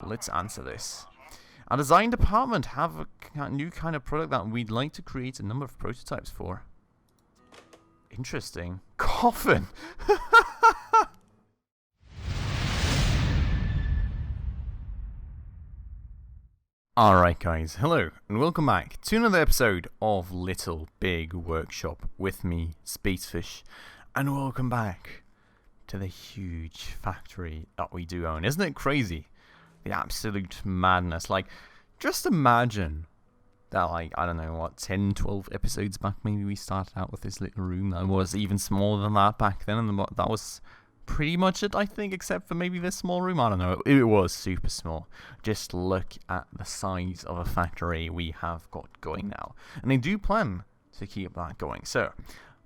Let's answer this. Our design department have a new kind of product that we'd like to create a number of prototypes for. Interesting. Coffin! Alright guys, hello and welcome back to another episode of Little Big Workshop with me, Spacefish, and welcome back to the huge factory that we do own. Isn't it crazy? The absolute madness. Like, just imagine that, like, I don't know, what, 10, 12 episodes back maybe we started out with this little room that was even smaller than that back then, and that was pretty much it, I think, except for maybe this small room. I don't know. It was super small. Just look at the size of a factory we have got going now. And I do plan to keep that going. So,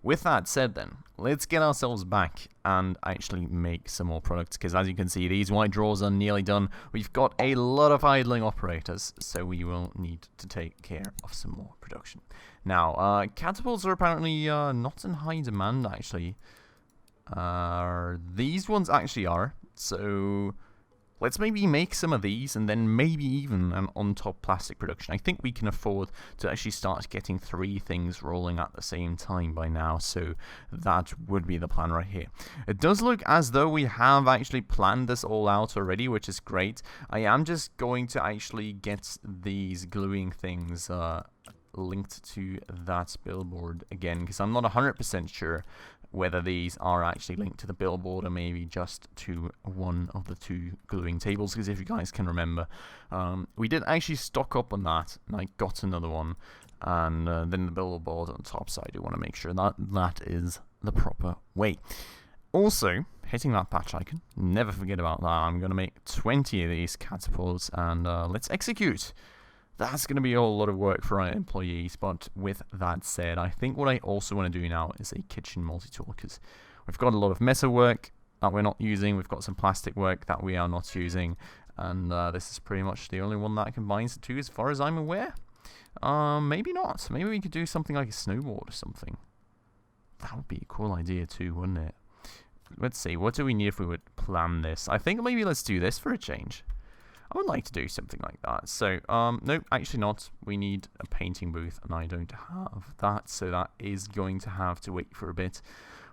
with that said then, let's get ourselves back and actually make some more products, because as you can see, these white drawers are nearly done. We've got a lot of idling operators, so we will need to take care of some more production. Now, catapults are apparently not in high demand, actually. These ones actually are, so let's maybe make some of these and then maybe even an on-top plastic production. I think we can afford to actually start getting 3 things rolling at the same time by now, so that would be the plan right here. It does look as though we have actually planned this all out already, which is great. I am just going to actually get these gluing things linked to that billboard again, because I'm not 100% sure whether these are actually linked to the billboard or maybe just to one of the 2 gluing tables, because if you guys can remember, we did actually stock up on that, and I got another one, and then the billboard on top, so I do want to make sure that that is the proper way. Also, hitting that patch icon, never forget about that. I'm going to make 20 of these catapults, and let's execute. That's going to be a whole lot of work for our employees, but with that said, I think what I also want to do now is a kitchen multi-tool, because we've got a lot of metal work that we're not using, we've got some plastic work that we are not using, and this is pretty much the only one that combines the 2 as far as I'm aware. Maybe not. Maybe we could do something like a snowboard or something. That would be a cool idea too, wouldn't it? Let's see, what do we need if we would plan this? I think maybe let's do this for a change. I would like to do something like that. So, no, actually not. We need a painting booth, and I don't have that, so that is going to have to wait for a bit.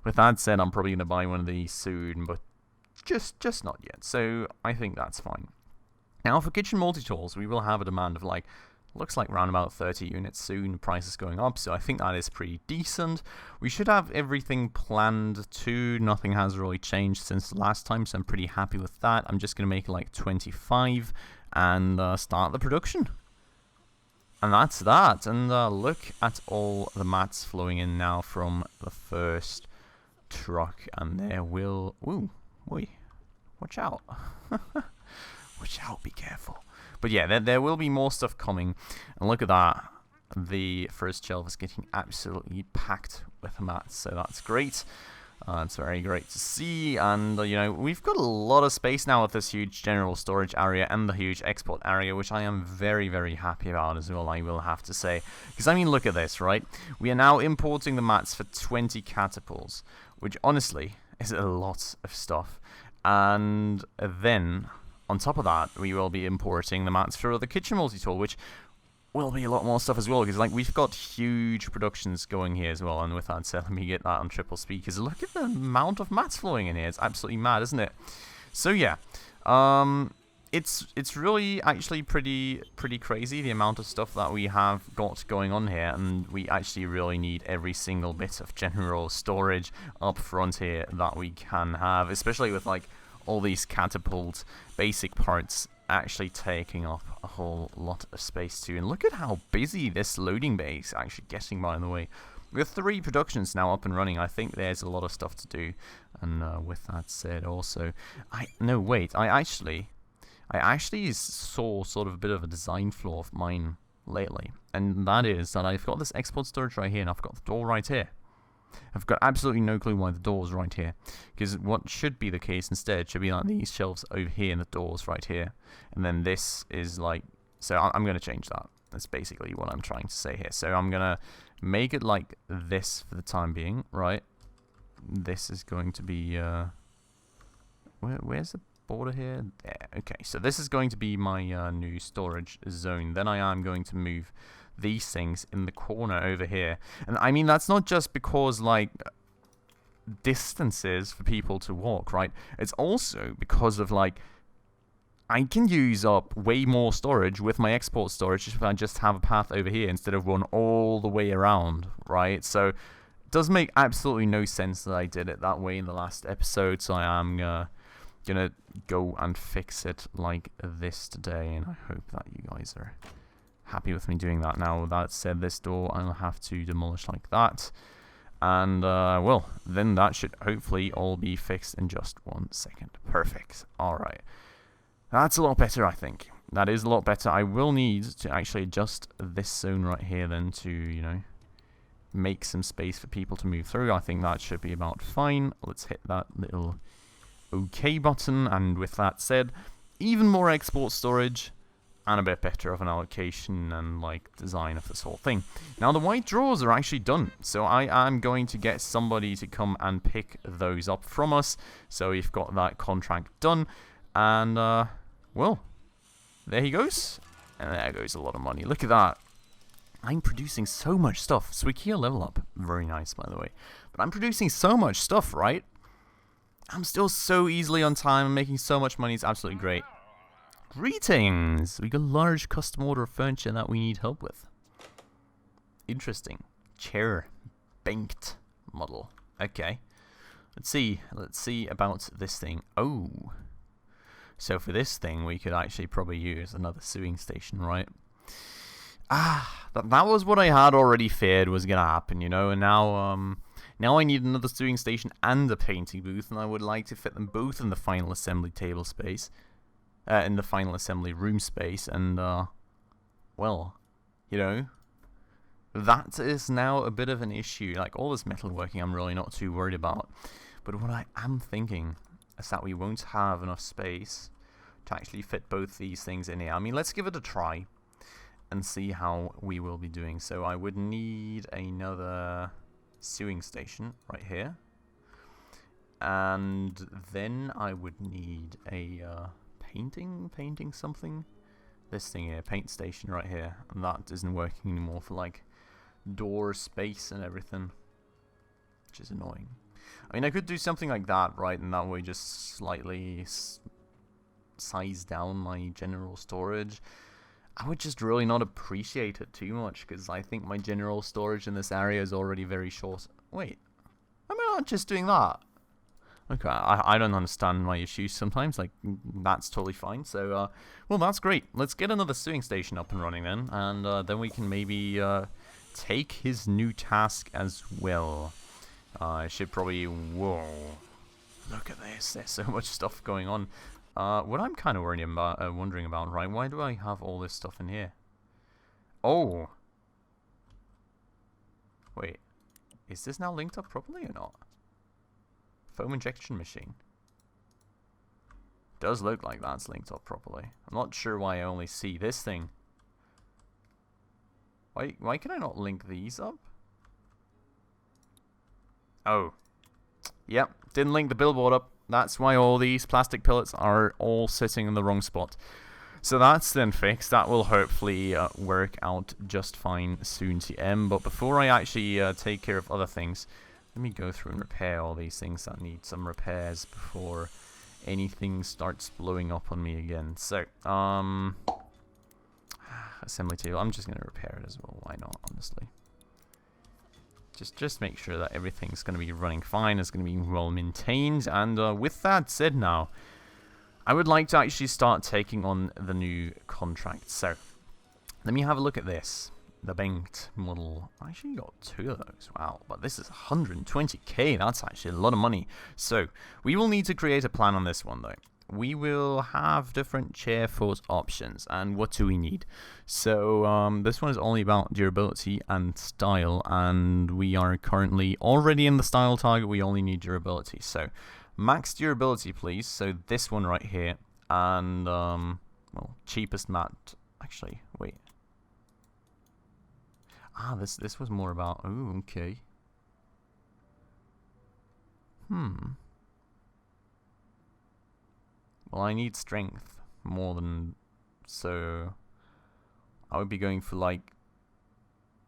With that said, I'm probably going to buy one of these soon, but just not yet. So, I think that's fine. Now, for kitchen multi-tools, we will have a demand of, like, looks like around about 30 units soon. Price is going up, so I think that is pretty decent. We should have everything planned too. Nothing has really changed since last time, so I'm pretty happy with that. I'm just going to make like 25 and start the production. And that's that. And look at all the mats flowing in now from the first truck. And there will... Ooh, wait. Watch out. Watch out, be careful. But yeah, there will be more stuff coming. And look at that. The first shelf is getting absolutely packed with mats. So that's great. It's very great to see. And, you know, we've got a lot of space now with this huge general storage area and the huge export area, which I am very, very happy about as well, I will have to say. Because, I mean, look at this, right? We are now importing the mats for 20 catapults, which honestly is a lot of stuff. And then... on top of that, we will be importing the mats for the kitchen multi-tool, which will be a lot more stuff as well, because like we've got huge productions going here as well. And with that said, let me get that on triple speed, because look at the amount of mats flowing in here. It's absolutely mad, isn't it? So yeah, it's really actually pretty crazy, the amount of stuff that we have got going on here, and we actually really need every single bit of general storage up front here that we can have, especially with like all these catapult basic parts actually taking up a whole lot of space too. And look at how busy this loading bay is actually getting, by the way. With 3 productions now up and running, I think there's a lot of stuff to do. And with that said also, I actually saw sort of a bit of a design flaw of mine lately. And that is that I've got this export storage right here, and I've got the door right here. I've got absolutely no clue why the door's right here, because what should be the case instead should be like these shelves over here and the door's right here, and then this is like, so I'm going to change that. That's basically what I'm trying to say here. So I'm going to make it like this for the time being, right? This is going to be, where's the border here. There. Okay, so this is going to be my new storage zone. Then I am going to move these things in the corner over here. And I mean, that's not just because, like, distances for people to walk, right? It's also because of, like, I can use up way more storage with my export storage if I just have a path over here instead of one all the way around, right? So it does make absolutely no sense that I did it that way in the last episode, so I am gonna go and fix it like this today, and I hope that you guys are happy with me doing that. Now, that said, this door I'll have to demolish like that, and well, then that should hopefully all be fixed in just 1 second. Perfect. Alright. That's a lot better, I think. That is a lot better. I will need to actually adjust this zone right here then to, you know, make some space for people to move through. I think that should be about fine. Let's hit that little OK button. And with that said, even more export storage and a bit better of an allocation and, like, design of this whole thing. Now, the white drawers are actually done. So I am going to get somebody to come and pick those up from us. So we've got that contract done. And, well, there he goes. And there goes a lot of money. Look at that. I'm producing so much stuff. Suikia level up. Very nice, by the way. But I'm producing so much stuff, right? I'm still so easily on time. I'm making so much money. It's absolutely great. Greetings. We got a large custom order of furniture that we need help with. Interesting. Chair. Banked model. Okay. Let's see. Let's see about this thing. Oh. So for this thing, we could actually probably use another sewing station, right? That was what I had already feared was gonna happen, you know. And now I need another sewing station and a painting booth, and I would like to fit them both in the final assembly table space, in the final assembly room space. And well, you know, that is now a bit of an issue. Like, all this metalworking, I'm really not too worried about. But what I am thinking is that we won't have enough space to actually fit both these things in here. I mean, let's give it a try and see how we will be doing. So I would need another sewing station right here. And then I would need a painting something. This thing here, paint station right here. And that isn't working anymore for, like, door space and everything, which is annoying. I mean, I could do something like that, right, and that way just slightly size down my general storage. I would just really not appreciate it too much, because I think my general storage in this area is already very short. Wait, am I not just doing that? Okay, I don't understand my issues sometimes, like, that's totally fine. So, well, that's great. Let's get another sewing station up and running then, and then we can maybe take his new task as well. I should probably... Whoa. Look at this. There's so much stuff going on. What I'm kind of wondering about, right? Why do I have all this stuff in here? Oh. Wait. Is this now linked up properly or not? Foam injection machine. Does look like that's linked up properly. I'm not sure why I only see this thing. Why can I not link these up? Oh. Yep, didn't link the billboard up. That's why all these plastic pellets are all sitting in the wrong spot. So that's then fixed. That will hopefully work out just fine soon to end. But before I actually take care of other things, let me go through and repair all these things that need some repairs before anything starts blowing up on me again. So, assembly table. I'm just going to repair it as well. Why not, honestly? Just make sure that everything's going to be running fine, it's going to be well maintained, and with that said now, I would like to actually start taking on the new contract. So, let me have a look at this. The banked model. I actually got 2 of those, wow, but this is 120k, that's actually a lot of money. So, we will need to create a plan on this one though. We will have different chair force options, and what do we need? So this one is only about durability and style, and we are currently already in the style target. We only need durability, so max durability please. So this one right here, and well, cheapest mat. Actually, wait. This was more about. Oh, okay. Well, I need strength more than... So... I would be going for, like...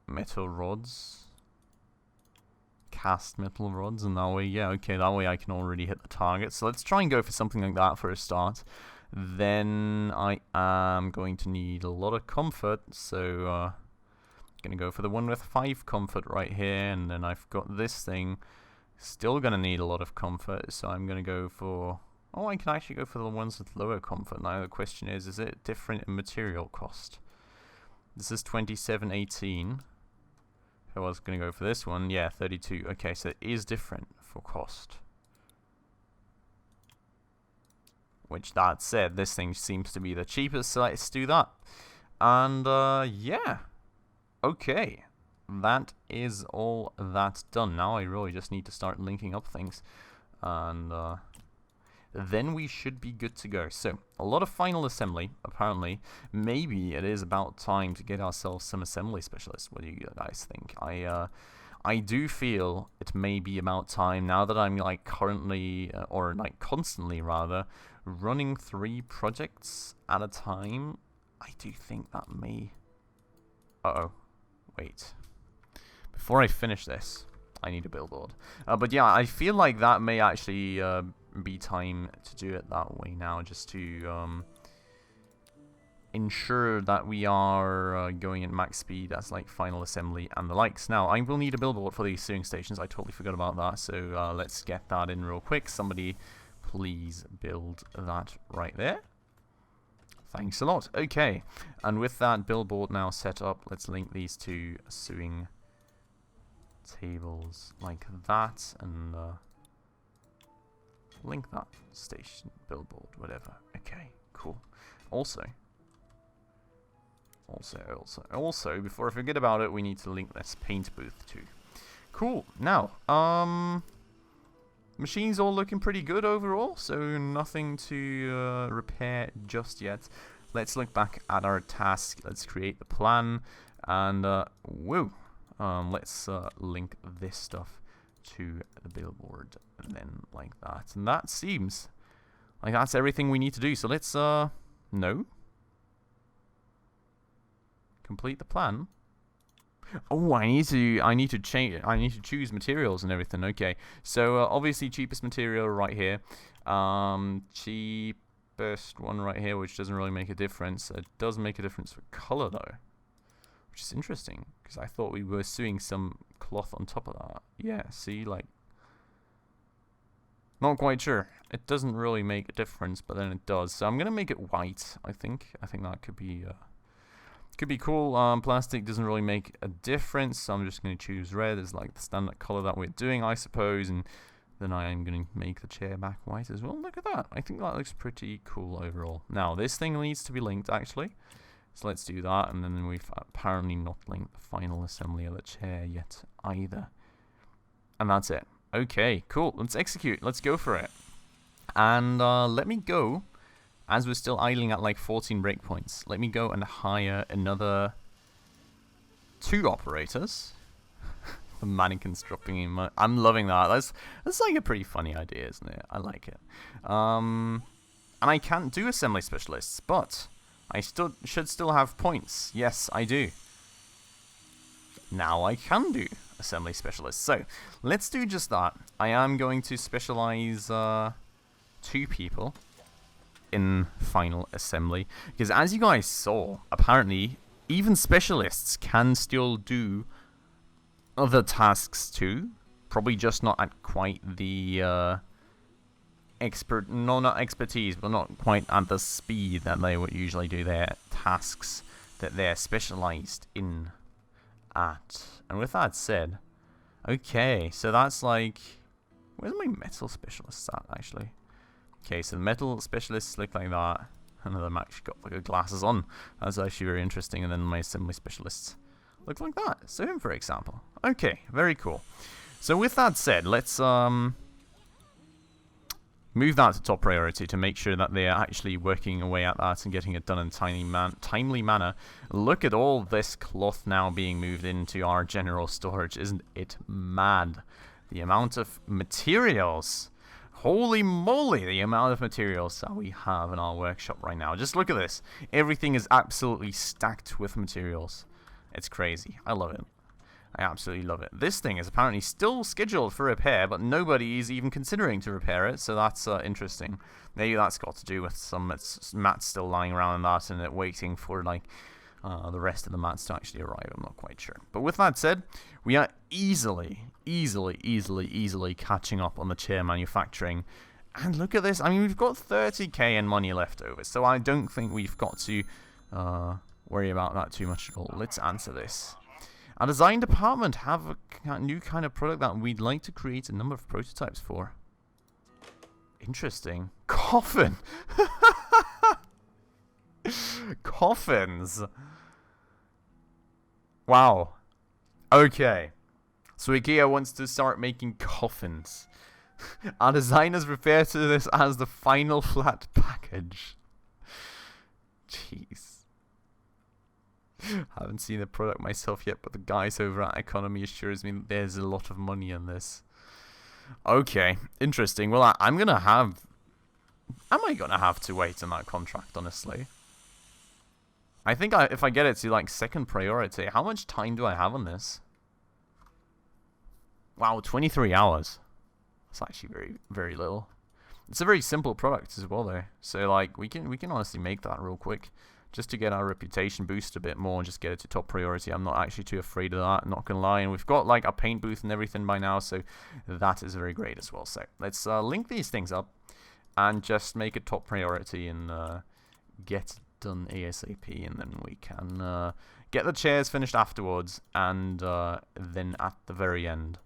metal rods. Cast metal rods, and that way, yeah, okay, that way I can already hit the target. So let's try and go for something like that for a start. Then I am going to need a lot of comfort, so gonna go for the one with 5 comfort right here, and then I've got this thing. Still gonna need a lot of comfort, so I'm gonna go for... Oh, I can actually go for the ones with lower comfort. Now the question is it different in material cost? This is 27.18. If I was gonna go for this one, yeah, 32. Okay, so it is different for cost. Which, that said, this thing seems to be the cheapest, so let's do that. And, yeah. Okay. That is all that's done. Now I really just need to start linking up things. And, then we should be good to go. So, a lot of final assembly, apparently. Maybe it is about time to get ourselves some assembly specialists. What do you guys think? I do feel it may be about time, now that I'm, like, currently, or, like, constantly, rather, running 3 projects at a time. I do think that may... Uh-oh. Wait. Before I finish this, I need a billboard. But yeah, I feel like that may actually be time to do it that way now, just to ensure that we are going at max speed as like final assembly and the likes. Now, I will need a billboard for these sewing stations. I totally forgot about that, so let's get that in real quick. Somebody please build that right there. Thanks a lot. Okay, and with that billboard now set up, let's link these 2 sewing tables like that, and link that station, billboard, whatever. Okay, cool. Also, before I forget about it, we need to link this paint booth too. Cool. Now, machine's all looking pretty good overall, so nothing to repair just yet. Let's look back at our task. Let's create the plan, and woo. Let's link this stuff to the billboard, and then like that. And that seems like that's everything we need to do. So let's no. Complete the plan. Oh, I need to change. I need to choose materials and everything. Okay, so obviously cheapest material right here. Cheapest one right here, which doesn't really make a difference. It does make a difference for color though, which is interesting because I thought we were sewing some cloth on top of that. Yeah, see, like, not quite sure. It doesn't really make a difference, but then it does. So I'm gonna make it white. I think that could be. Could be cool. Plastic doesn't really make a difference, so I'm just going to choose red as like the standard color that we're doing, I suppose, and then I am going to make the chair back white as well. Look at that. I think that looks pretty cool overall. Now, this thing needs to be linked, actually, so let's do that, and then we've apparently not linked the final assembly of the chair yet either. And that's it. Okay, cool. Let's execute. Let's go for it. And let me go... As we're still idling at like 14 breakpoints, let me go and hire another 2 operators. The mannequins dropping in my... I'm loving that. That's like a pretty funny idea, isn't it? I like it. And I can't do assembly specialists, but I should still have points. Yes, I do. Now I can do assembly specialists. So let's do just that. I am going to specialize 2 people in final assembly, because as you guys saw, apparently even specialists can still do other tasks too, probably just not at quite the not expertise, but not quite at the speed that they would usually do their tasks that they're specialized in at. And with that said, okay, so that's like, where's my metal specialists at actually? Okay, so the metal specialists look like that. And then I've actually got like glasses on. That's actually very interesting. And then my assembly specialists look like that. So him, for example. Okay, very cool. So with that said, let's move that to top priority to make sure that they're actually working away at that and getting it done in a timely manner. Look at all this cloth now being moved into our general storage. Isn't it mad? The amount of materials. Holy moly, the amount of materials that we have in our workshop right now. Just look at this. Everything is absolutely stacked with materials. It's crazy. I love it. I absolutely love it. This thing is apparently still scheduled for repair, but nobody is even considering to repair it, so that's interesting. Maybe that's got to do with some mats still lying around in that and it waiting for, like, the rest of the mats to actually arrive. I'm not quite sure. But with that said, we are easily catching up on the chair manufacturing. And look at this. I mean, we've got 30k in money left over, so I don't think we've got to worry about that too much at all. Let's answer this. Our design department have a new kind of product that we'd like to create a number of prototypes for. Interesting. Coffin! Coffins! Wow. Okay. So IKEA wants to start making coffins. Our designers refer to this as the final flat package. Jeez. Haven't seen the product myself yet, but the guys over at Economy assures me that there's a lot of money in this. Okay, interesting. Well, I'm gonna have... Am I gonna have to wait on that contract, honestly? I think if I get it to, like, second priority, how much time do I have on this? Wow, 23 hours. That's actually very, very little. It's a very simple product as well, though. So, like, we can honestly make that real quick. Just to get our reputation boosted a bit more and just get it to top priority. I'm not actually too afraid of that, not gonna lie. And we've got like a paint booth and everything by now, so that is very great as well. So let's link these things up and just make it top priority and get it done ASAP, and then we can get the chairs finished afterwards, and then at the very end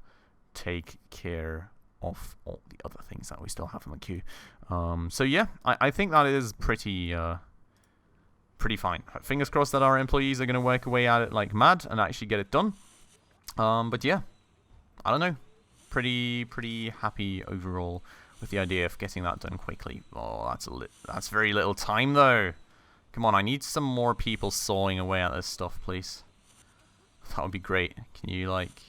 take care of all the other things that we still have in the queue. So yeah, I think that is pretty fine. Fingers crossed that our employees are going to work away at it like mad and actually get it done. But yeah, I don't know. Pretty happy overall with the idea of getting that done quickly. Oh, that's very little time though. Come on, I need some more people sawing away at this stuff, please. That would be great. Can you, like...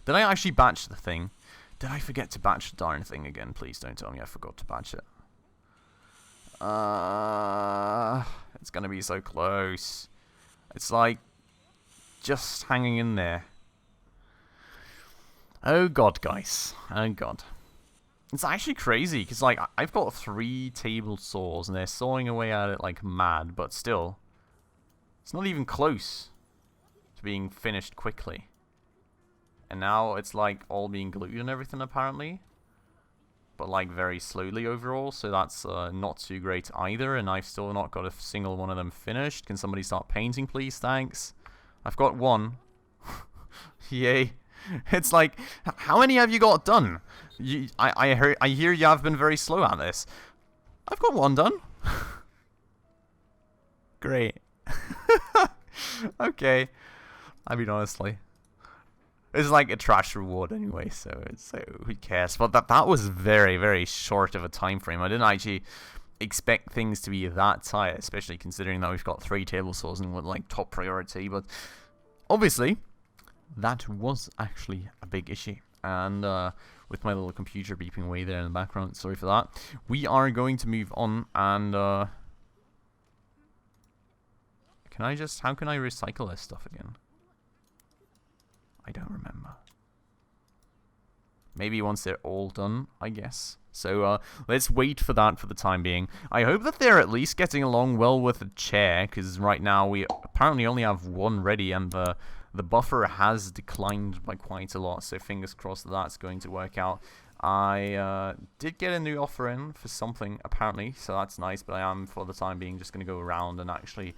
Did I actually batch the thing? Did I forget to batch the darn thing again? Please don't tell me I forgot to batch it. It's gonna be so close. It's like just hanging in there. Oh god, guys. Oh god. It's actually crazy because, like, I've got 3 table saws and they're sawing away at it like mad, but still, it's not even close to being finished quickly. And now it's like all being glued and everything apparently. But like very slowly overall, so that's not too great either, and I've still not got a single one of them finished. Can somebody start painting, please? Thanks. I've got one. Yay. It's like, how many have you got done? I hear you have been very slow at this. I've got one done. Great. Okay. I mean, honestly. It's like a trash reward anyway, so who cares? But that was very, very short of a time frame. I didn't actually expect things to be that tight, especially considering that we've got 3 table saws and with like top priority. But obviously, that was actually a big issue. And with my little computer beeping away there in the background, sorry for that. We are going to move on, and how can I recycle this stuff again? I don't remember. Maybe once they're all done, I guess. So let's wait for that for the time being. I hope that they're at least getting along well with the chair, because right now we apparently only have 1 ready, and the buffer has declined by quite a lot. So fingers crossed that that's going to work out. I did get a new offer in for something apparently, so that's nice. But I am for the time being just going to go around and actually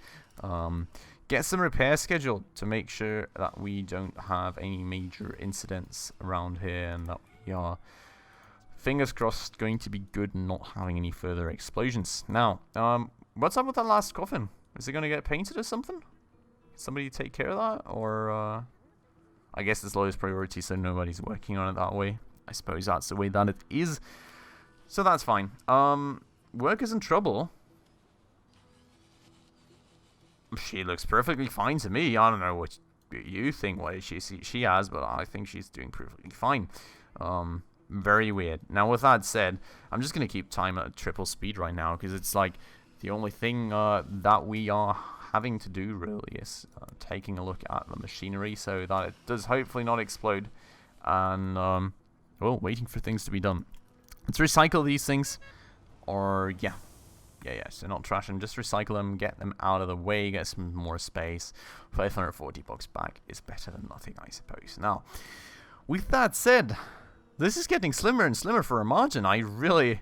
get some repairs scheduled to make sure that we don't have any major incidents around here, and that we are, fingers crossed, going to be good and not having any further explosions. Now, what's up with that last coffin? Is it going to get painted or something? Can somebody take care of that? Or, I guess it's lowest priority, so nobody's working on it that way. I suppose that's the way that it is. So that's fine. Workers in trouble. She looks perfectly fine to me. I don't know what you think what she has, but I think she's doing perfectly fine. Very weird. Now, with that said, I'm just going to keep time at triple speed right now, because it's like the only thing that we are having to do, really, is taking a look at the machinery so that it does hopefully not explode. And, well, waiting for things to be done. Let's recycle these things. Or, yeah, so not trash them, just recycle them, get them out of the way, get some more space. 540 bucks back is better than nothing, I suppose. Now, with that said, this is getting slimmer and slimmer for a margin. I really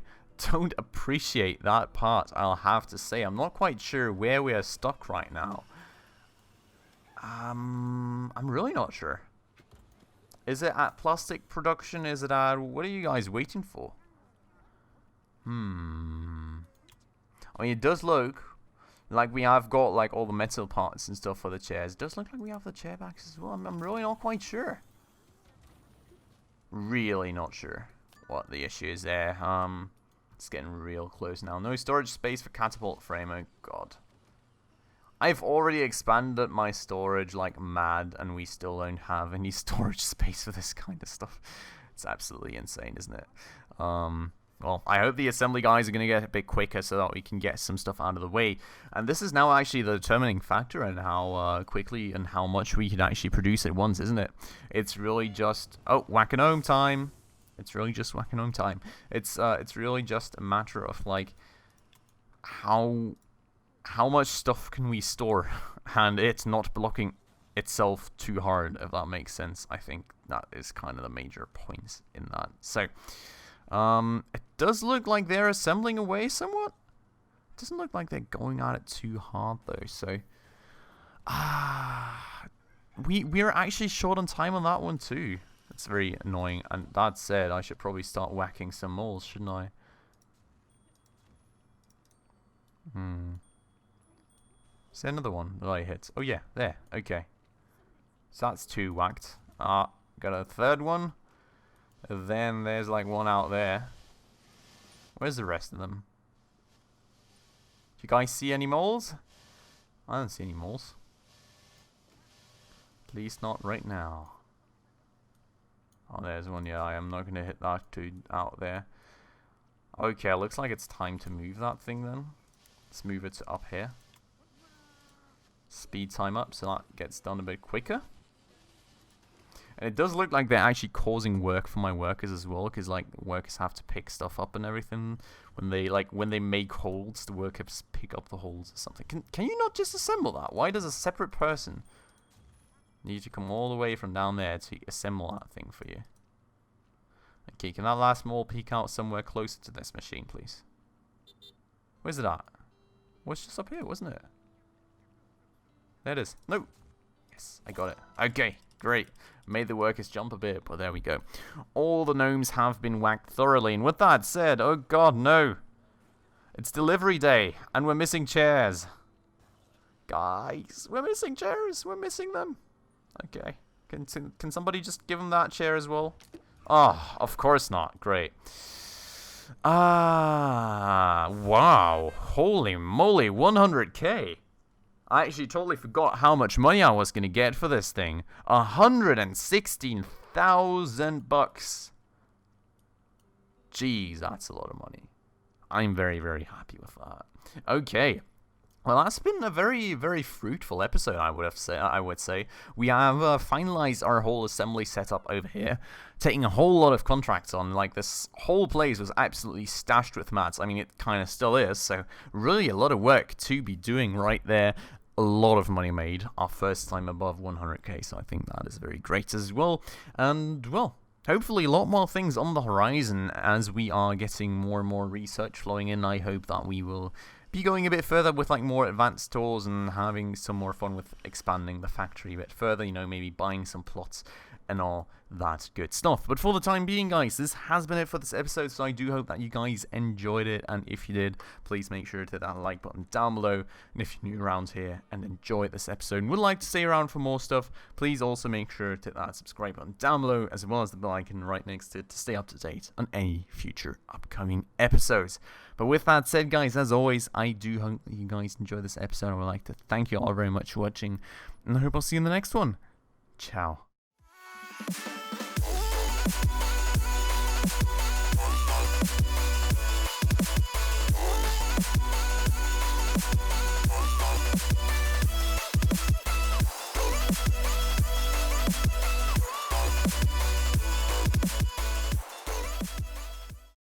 don't appreciate that part, I'll have to say. I'm not quite sure where we are stuck right now. I'm really not sure. Is it at plastic production? Is it at... What are you guys waiting for? I mean, it does look like we have got like all the metal parts and stuff for the chairs. It does look like we have the chair backs as well. I'm really not quite sure. Really not sure what the issue is there. It's getting real close now. No storage space for catapult frame. Oh god. I've already expanded my storage like mad, and we still don't have any storage space for this kind of stuff. It's absolutely insane, isn't it? Well, I hope the assembly guys are going to get a bit quicker so that we can get some stuff out of the way. And this is now actually the determining factor in how quickly and how much we can actually produce at once, isn't it? It's really just... Oh, whacking home time! It's really just whacking home time. It's really just a matter of, like, how much stuff can we store and it's not blocking itself too hard, if that makes sense. I think that is kind of the major points in that. So... it does look like they're assembling away somewhat. It doesn't look like they're going at it too hard though, so we're actually short on time on that one too. That's very annoying. And that said, I should probably start whacking some moles, shouldn't I? Is there another one that I hit? Oh yeah, there. Okay. So that's 2 whacked. Got a third one. Then there's like one out there. Where's the rest of them? Do you guys see any moles? I don't see any moles. At least not right now. Oh, there's one. Yeah, I am not going to hit that dude out there. Okay, looks like it's time to move that thing then. Let's move it to up here. Speed time up so that gets done a bit quicker. And it does look like they're actually causing work for my workers as well, because like workers have to pick stuff up and everything. When they make holes, the workers pick up the holes or something. Can you not just assemble that? Why does a separate person need to come all the way from down there to assemble that thing for you? Okay, can that last mole peek out somewhere closer to this machine, please? Where's it at? Well, it's just up here, wasn't it? There it is. No. Yes, I got it. Okay. Great. Made the workers jump a bit, but there we go. All the gnomes have been whacked thoroughly, and with that said, oh god, no. It's delivery day, and we're missing chairs. Guys, we're missing chairs. We're missing them. Okay. Can somebody just give them that chair as well? Oh, of course not. Great. Wow. Holy moly, 100k. I actually totally forgot how much money I was going to get for this thing. 116,000 bucks. Jeez, that's a lot of money. I'm very, very happy with that. Okay. Well, that's been a very, very fruitful episode, I would say. We have finalized our whole assembly setup over here, taking a whole lot of contracts on. Like, this whole place was absolutely stashed with mats. I mean, it kind of still is, so really a lot of work to be doing right there. A lot of money made, our first time above 100k, so I think that is very great as well. And, well, hopefully a lot more things on the horizon as we are getting more and more research flowing in. I hope that we will be going a bit further with like more advanced tools and having some more fun with expanding the factory a bit further, you know, maybe buying some plots and all that good stuff. But for the time being, guys, this has been it for this episode, so I do hope that you guys enjoyed it, and if you did, please make sure to hit that like button down below. And if you're new around here and enjoyed this episode and would like to stay around for more stuff, please also make sure to hit that subscribe button down below, as well as the bell icon right next to it, to stay up to date on any future upcoming episodes. But with that said, guys, as always, I do hope that you guys enjoyed this episode. I would like to thank you all very much for watching, and I hope I'll see you in the next one. Ciao.